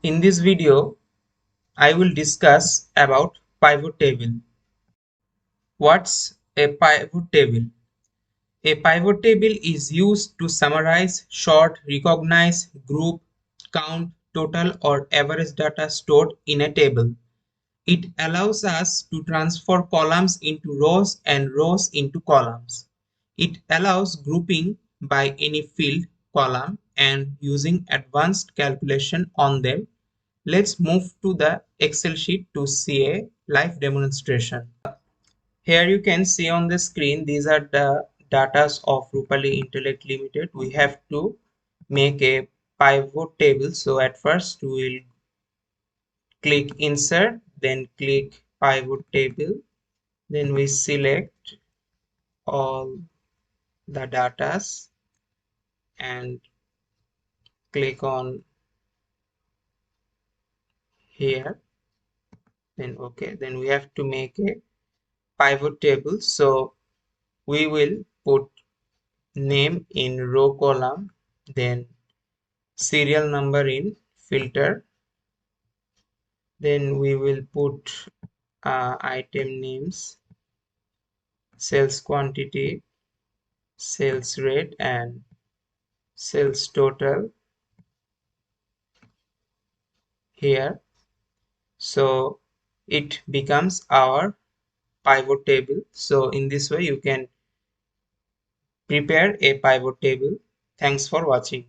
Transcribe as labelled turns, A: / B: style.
A: In this video, I will discuss about pivot table. What's a pivot table? A pivot table is used to summarize, sort, recognize, group, count, total or average data stored in a table. It allows us to transfer columns into rows and rows into columns. It allows grouping by any field, column and using advanced calculation on them. Let's move to the Excel sheet to see a live demonstration. Here you can see on the screen, these are the datas of Rupali Intellect Limited. We have to make a pivot table. So at first we will click insert, then click pivot table. Then we select all the datas and click on here. Then okay, then we have to make a pivot table. So we will put name in row column, then serial number in filter, then we will put item names, sales quantity, sales rate and sales total here. So it becomes our pivot table. So in this way you can prepare a pivot table. Thanks for watching.